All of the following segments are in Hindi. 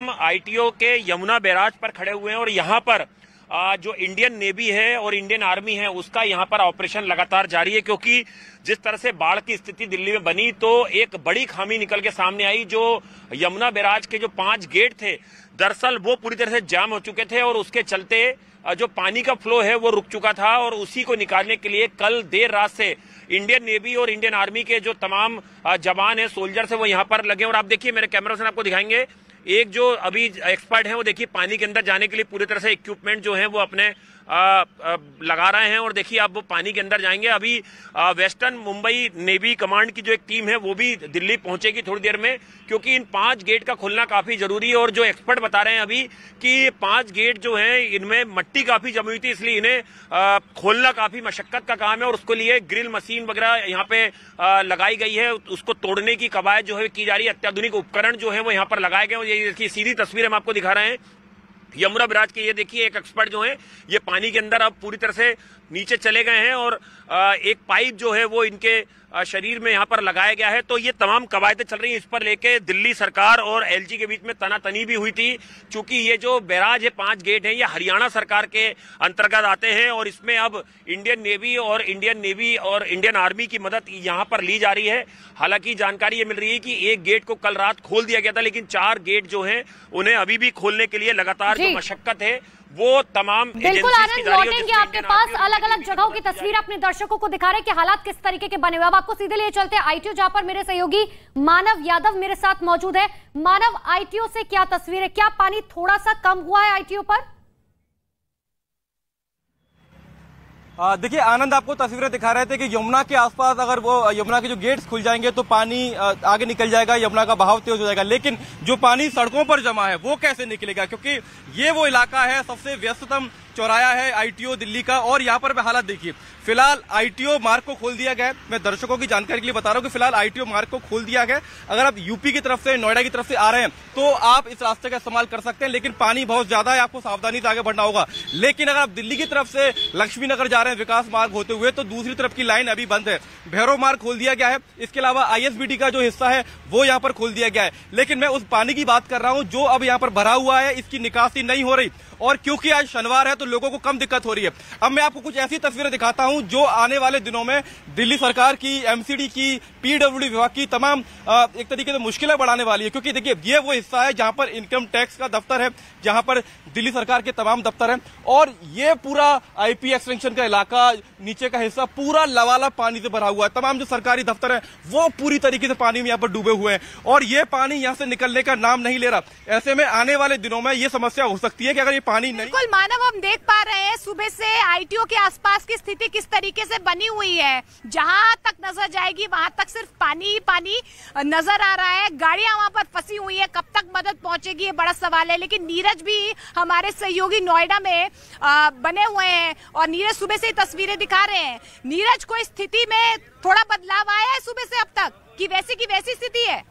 हम आईटीओ के यमुना बैराज पर खड़े हुए हैं और यहाँ पर जो इंडियन नेवी है और इंडियन आर्मी है उसका यहाँ पर ऑपरेशन लगातार जारी है, क्योंकि जिस तरह से बाढ़ की स्थिति दिल्ली में बनी तो एक बड़ी खामी निकल के सामने आई। जो यमुना बैराज के जो 5 गेट थे दरअसल वो पूरी तरह से जाम हो चुके थे और उसके चलते जो पानी का फ्लो है वो रुक चुका था और उसी को निकालने के लिए कल देर रात से इंडियन नेवी और इंडियन आर्मी के जो तमाम जवान है, सोल्जर्स है, वो यहाँ पर लगे। और आप देखिए, मेरे कैमरा से आपको दिखाएंगे, एक जो अभी एक्सपर्ट है वो देखिए पानी के अंदर जाने के लिए पूरी तरह से इक्विपमेंट जो है वो अपने लगा रहे हैं और देखिए आप वो पानी के अंदर जाएंगे। अभी वेस्टर्न मुंबई नेवी कमांड की जो एक टीम है वो भी दिल्ली पहुंचेगी थोड़ी देर में, क्योंकि इन 5 गेट का खुलना काफी जरूरी है। और जो एक्सपर्ट बता रहे हैं अभी कि 5 गेट जो हैं इनमें मट्टी काफी जमी हुई थी, इसलिए इन्हें खोलना काफी मशक्कत का काम है और उसके लिए ग्रिल मशीन वगैरह यहाँ पे लगाई गई है। उसको तोड़ने की कवायद जो है की जा रही है, अत्याधुनिक उपकरण जो है वो यहाँ पर लगाए गए। और ये देखिए सीधी तस्वीर हम आपको दिखा रहे हैं यमुना बैराज के। ये देखिए एक एक्सपर्ट जो है ये पानी के अंदर अब पूरी तरह से नीचे चले गए हैं और एक पाइप जो है वो इनके शरीर में यहाँ पर लगाया गया है। तो ये तमाम कवायदें चल रही हैं। इस पर लेके दिल्ली सरकार और एलजी के बीच में तनातनी भी हुई थी, क्योंकि ये जो बैराज है 5 गेट हैं ये हरियाणा सरकार के अंतर्गत आते हैं और इसमें अब इंडियन नेवी और इंडियन आर्मी की मदद यहाँ पर ली जा रही है। हालांकि जानकारी ये मिल रही है कि एक गेट को कल रात खोल दिया गया था, लेकिन 4 गेट जो हैं उन्हें अभी भी खोलने के लिए लगातार जो मशक्कत है वो तमाम बिल्कुल आनंद लौटेंगे आपके पास। अलग अलग जगहों की तस्वीर अपने दर्शकों को दिखा रहे हैं कि हालात किस तरीके के बने हुए। अब आपको सीधे लिए चलते हैं आईटीओ, जहां पर मेरे सहयोगी मानव यादव मेरे साथ मौजूद है। मानव, आईटीओ से क्या तस्वीर है? क्या पानी थोड़ा सा कम हुआ है आईटीओ पर? देखिए आनंद, आपको तस्वीरें दिखा रहे थे कि यमुना के आसपास अगर वो यमुना के जो गेट्स खुल जाएंगे तो पानी आगे निकल जाएगा, यमुना का बहाव तेज हो जाएगा। लेकिन जो पानी सड़कों पर जमा है वो कैसे निकलेगा, क्योंकि ये वो इलाका है, सबसे व्यस्ततम चौराया है आईटीओ दिल्ली का। और यहाँ पर हालात देखिए, फिलहाल आईटीओ मार्ग को खोल दिया गया। मैं दर्शकों की जानकारी के लिए बता रहा हूँ कि फिलहाल आईटीओ मार्ग को खोल दिया गया। अगर आप यूपी की तरफ से, नोएडा की तरफ से आ रहे हैं तो आप इस रास्ते का इस्तेमाल कर सकते हैं, लेकिन पानी बहुत ज्यादा है, आपको सावधानी से आगे बढ़ना होगा। लेकिन अगर आप दिल्ली की तरफ से लक्ष्मी नगर जा रहे हैं विकास मार्ग होते हुए, तो दूसरी तरफ की लाइन अभी बंद है। भैरव मार्ग खोल दिया गया है। इसके अलावा आईएसबीटी का जो हिस्सा है वो यहाँ पर खोल दिया गया है। लेकिन मैं उस पानी की बात कर रहा हूँ जो अब यहाँ पर भरा हुआ है, इसकी निकासी नहीं हो रही। और क्योंकि आज शनिवार है तो लोगों को कम दिक्कत हो रही है। अब मैं आपको कुछ ऐसी तस्वीरें दिखाता हूं जो आने वाले दिनों में दिल्ली सरकार की, एमसीडी की, पीडब्ल्यूडी विभाग की तमाम एक तरीके से मुश्किलें बढ़ाने वाली है। क्योंकि देखिए ये वो हिस्सा है जहां पर इनकम टैक्स का दफ्तर है, जहां पर दिल्ली सरकार के तमाम दफ्तर हैं, और ये पूरा आईपी एक्सटेंशन का इलाका, नीचे का हिस्सा पूरा लबालब पानी से भरा हुआ है। तमाम जो सरकारी दफ्तर है वो पूरी तरीके से पानी में यहाँ पर डूबे हुए हैं और ये पानी यहाँ से निकलने का नाम नहीं ले रहा। ऐसे में आने वाले दिनों में ये समस्या हो सकती है कि अगर ये पानी नहीं। बिल्कुल मानव, हम देख पा रहे हैं सुबह से आईटीओ के आसपास की स्थिति किस तरीके से बनी हुई है। जहां तक नजर जाएगी वहां तक सिर्फ पानी ही पानी नजर आ रहा है। गाड़ियां वहां पर फंसी हुई है, कब तक मदद पहुंचेगी ये बड़ा सवाल है। लेकिन नीरज भी हमारे सहयोगी नोएडा में बने हुए हैं और नीरज सुबह से तस्वीरें दिखा रहे हैं। नीरज, कोई स्थिति में थोड़ा बदलाव आया है सुबह से अब तक कि वैसी की वैसी स्थिति है?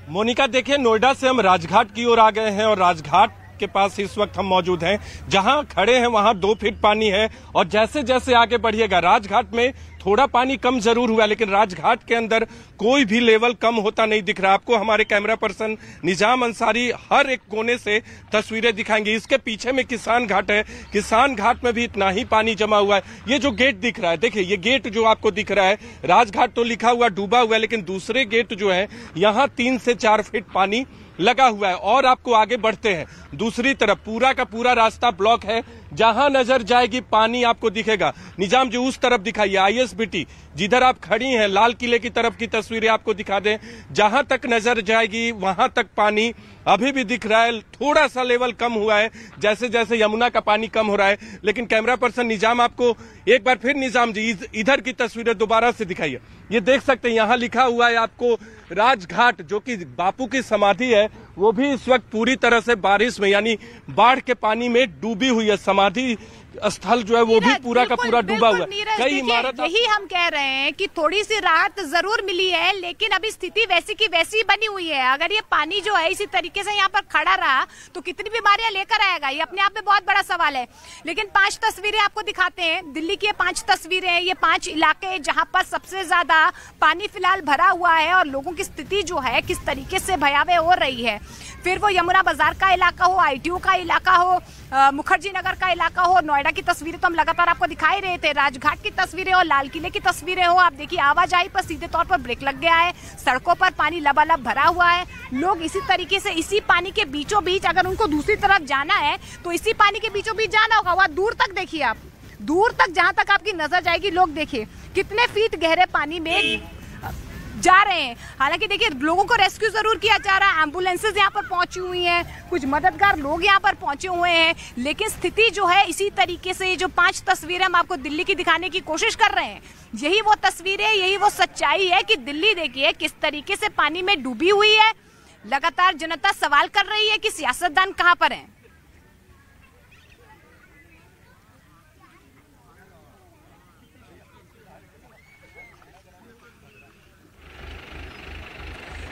मोनिका, देखिए नोएडा से हम राजघाट की ओर आ गए हैं और राजघाट के पास इस वक्त हम मौजूद हैं। जहां खड़े हैं वहां 2 फीट पानी है और जैसे जैसे आगे बढ़िएगा राजघाट में थोड़ा पानी कम जरूर हुआ, लेकिन राजघाट के अंदर कोई भी लेवल कम होता नहीं दिख रहा। आपको हमारे कैमरा पर्सन निजाम अंसारी हर एक कोने से तस्वीरें दिखाएंगे। इसके पीछे में किसान घाट है, किसान घाट में भी इतना ही पानी जमा हुआ है। ये जो गेट दिख रहा है, देखिए ये गेट जो आपको दिख रहा है, राजघाट तो लिखा हुआ डूबा हुआ है, लेकिन दूसरे गेट जो है यहाँ 3 से 4 फीट पानी लगा हुआ है। और आपको आगे बढ़ते हैं, दूसरी तरफ पूरा का पूरा रास्ता ब्लॉक है, जहां नजर जाएगी पानी आपको दिखेगा। निजाम जी उस तरफ दिखाइए, आईएसबीटी जिधर आप खड़ी हैं लाल किले की तरफ की तस्वीरें आपको दिखा दें। जहां तक नजर जाएगी वहां तक पानी अभी भी दिख रहा है। थोड़ा सा लेवल कम हुआ है जैसे जैसे यमुना का पानी कम हो रहा है। लेकिन कैमरा पर्सन निजाम आपको एक बार फिर, निजाम जी इधर की तस्वीरें दोबारा से दिखाइए। ये देख सकते हैं यहाँ लिखा हुआ है आपको राजघाट, जो कि बापू की समाधि है, वो भी इस वक्त पूरी तरह से बारिश में यानी बाढ़ के पानी में डूबी हुई है। समाधि स्थल जो है वो भी पूरा का पूरा डूबा हुआ है। कई इमारत, यही हम कह रहे हैं कि थोड़ी सी राहत जरूर मिली है, लेकिन अभी स्थिति वैसी की वैसी बनी हुई है। अगर ये पानी जो है इसी तरीके तरीके से यहाँ पर खड़ा रहा तो कितनी बीमारियां लेकर आएगा, ये अपने आप में बहुत बड़ा सवाल है। लेकिन 5 तस्वीरें आपको दिखाते हैं, दिल्ली की 5 तस्वीरें हैं, ये 5 इलाके जहां पर सबसे ज्यादा पानी फिलहाल भरा हुआ है और लोगों की स्थिति जो है किस तरीके से भयावह हो रही है। फिर वो यमुना बाजार का इलाका हो, ITO का इलाका हो, मुखर्जी नगर का इलाका हो, नोएडा की तस्वीरें तो हम लगातार आपको दिखाई रहे थे, राजघाट की तस्वीरें हो, लाल किले की तस्वीरें हो। आप देखिए आवाजाही पर सीधे तौर पर ब्रेक लग गया है, सड़कों पर पानी लबालब भरा हुआ है। लोग इसी तरीके से इसी पानी के बीचों बीच अगर उनको दूसरी तरफ जाना है तो इसी पानी के बीचों बीच जाना होगा। वहाँ दूर तक देखिए, आप दूर तक जहां तक आपकी नजर जाएगी, लोग देखिए कितने फीट गहरे पानी में जा रहे हैं। हालांकि देखिए लोगों को रेस्क्यू जरूर किया जा रहा है, एम्बुलेंसेज यहाँ पर पहुंची हुई हैं, कुछ मददगार लोग यहाँ पर पहुंचे हुए हैं, लेकिन स्थिति जो है इसी तरीके से ये जो 5 तस्वीरें हम आपको दिल्ली की दिखाने की कोशिश कर रहे हैं, यही वो तस्वीरें, यही वो सच्चाई है कि दिल्ली देखिए किस तरीके से पानी में डूबी हुई है। लगातार जनता सवाल कर रही है कि सियासतदान कहां पर हैं।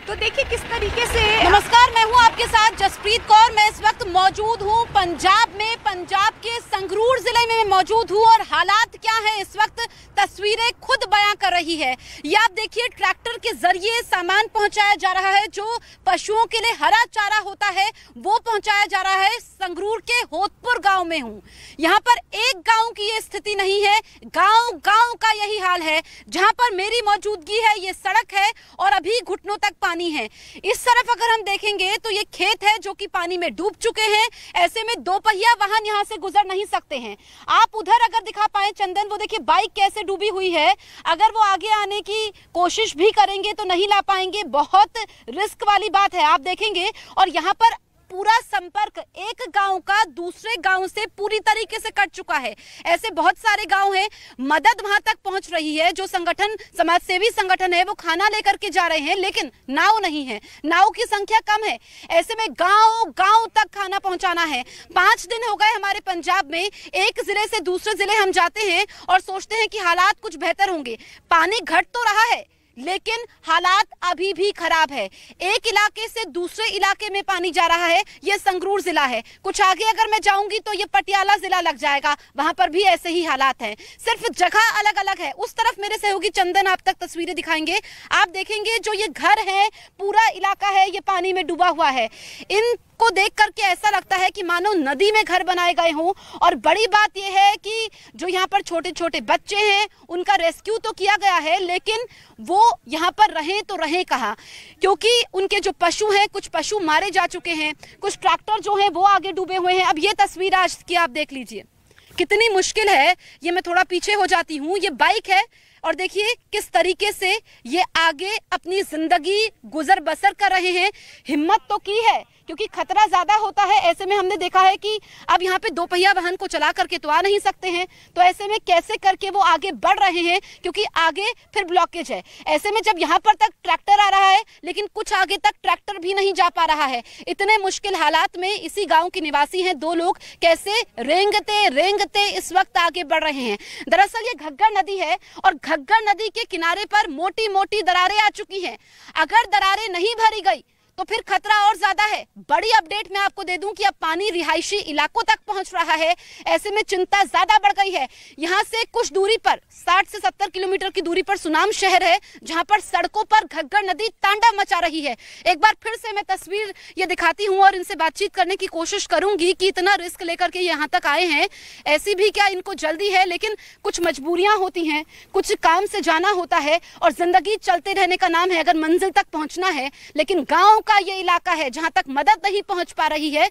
तो देखिए किस तरीके से। नमस्कार, मैं हूं आपके साथ जसप्रीत कौर। मैं इस वक्त मौजूद हूं पंजाब में, पंजाब के संगरूर जिले में मैं मौजूद हूं और हालात क्या है इस वक्त तस्वीरें खुद बयां कर रही है। ये आप देखिए ट्रैक्टर के जरिए सामान पहुंचाया जा रहा है, जो पशुओं के लिए हरा चारा होता है वो पहुंचाया जा रहा है। संगरूर के होतपुर गांव में हूं। यहाँ पर एक गांव की ये स्थिति नहीं है, गांव गांव का यही हाल है। जहां पर मेरी मौजूदगी है ये सड़क है और अभी घुटनों तक पानी है। इस तरफ अगर हम देखेंगे तो ये खेत है जो कि पानी में डूब चुके हैं। ऐसे में 2 पहिया वाहन यहाँ से गुजर नहीं सकते हैं। आप उधर अगर दिखा पाए चंदन, वो देखिए बाइक कैसे डूबी हुई है। अगर वो आगे आने की कोशिश भी करेंगे तो नहीं ला पाएंगे, बहुत रिस्क वाली बात है। आप देखेंगे और यहाँ पर पूरा संपर्क एक गांव का दूसरे गांव से पूरी तरीके से कट चुका है। ऐसे बहुत सारे गांव हैं, मदद वहां तक पहुंच रही है। जो संगठन, समाजसेवी संगठन है, वो खाना लेकर के जा रहे हैं, लेकिन नाव नहीं है, नाव की संख्या कम है। ऐसे में गांव गांव तक खाना पहुंचाना है। 5 दिन हो गए हमारे पंजाब में, एक जिले से दूसरे जिले हम जाते हैं और सोचते हैं कि हालात कुछ बेहतर होंगे। पानी घट तो रहा है लेकिन हालात अभी भी खराब है। एक इलाके से दूसरे इलाके में पानी जा रहा है। ये संगरूर जिला है। कुछ आगे अगर मैं जाऊंगी तो ये पटियाला जिला लग जाएगा, वहां पर भी ऐसे ही हालात हैं, सिर्फ जगह अलग अलग है। उस तरफ मेरे सहयोगी चंदन आप तक तस्वीरें दिखाएंगे। आप देखेंगे जो ये घर है, पूरा इलाका है ये पानी में डूबा हुआ है। इनको देख करके ऐसा लगता है कि मानो नदी में घर बनाए गए हों। और बड़ी बात यह है कि जो यहाँ पर छोटे छोटे बच्चे हैं उनका रेस्क्यू तो किया गया है, लेकिन वो यहाँ पर रहे तो रहे कहाँ, क्योंकि उनके जो पशु हैं, कुछ पशु मारे जा चुके हैं, कुछ ट्रैक्टर जो हैं वो आगे डूबे हुए हैं। अब ये तस्वीर आज की आप देख लीजिए, कितनी मुश्किल है। ये मैं थोड़ा पीछे हो जाती हूँ, ये बाइक है और देखिए किस तरीके से ये आगे अपनी जिंदगी गुजर बसर कर रहे हैं। हिम्मत तो की है क्योंकि खतरा ज्यादा होता है। ऐसे में हमने देखा है कि अब यहाँ पे 2 पहिया वाहन को चला करके तो आ नहीं सकते हैं, तो ऐसे में कैसे करके वो आगे बढ़ रहे हैं क्योंकि आगे फिर ब्लॉकेज है। ऐसे में जब यहाँ पर तक ट्रैक्टर आ रहा है लेकिन कुछ आगे तक ट्रैक्टर भी नहीं जा पा रहा है। इतने मुश्किल हालात में इसी गाँव के निवासी हैं 2 लोग, कैसे रेंगते रेंगते इस वक्त आगे बढ़ रहे हैं। दरअसल ये घग्गर नदी है और घग्गर नदी के किनारे पर मोटी मोटी दरारें आ चुकी हैं। अगर दरारें नहीं भरी गई तो फिर खतरा और ज्यादा है। बड़ी अपडेट मैं आपको दे दूं कि अब पानी रिहायशी इलाकों तक पहुंच रहा है। ऐसे में चिंता ज्यादा बढ़ गई है। यहां से कुछ दूरी पर 60 से 70 किलोमीटर की दूरी पर सुनाम शहर है, जहां पर सड़कों पर घग्गर नदी तांडव मचा रही है। एक बार फिर से मैं तस्वीर ये दिखाती हूं और इनसे बातचीत करने की कोशिश करूंगी कि इतना रिस्क लेकर के यहाँ तक आए हैं। ऐसी भी क्या इनको जल्दी है, लेकिन कुछ मजबूरियां होती हैं, कुछ काम से जाना होता है और जिंदगी चलते रहने का नाम है अगर मंजिल तक पहुंचना है। लेकिन गाँव का ये इलाका है जहां तक मदद नहीं पहुंच पा रही है।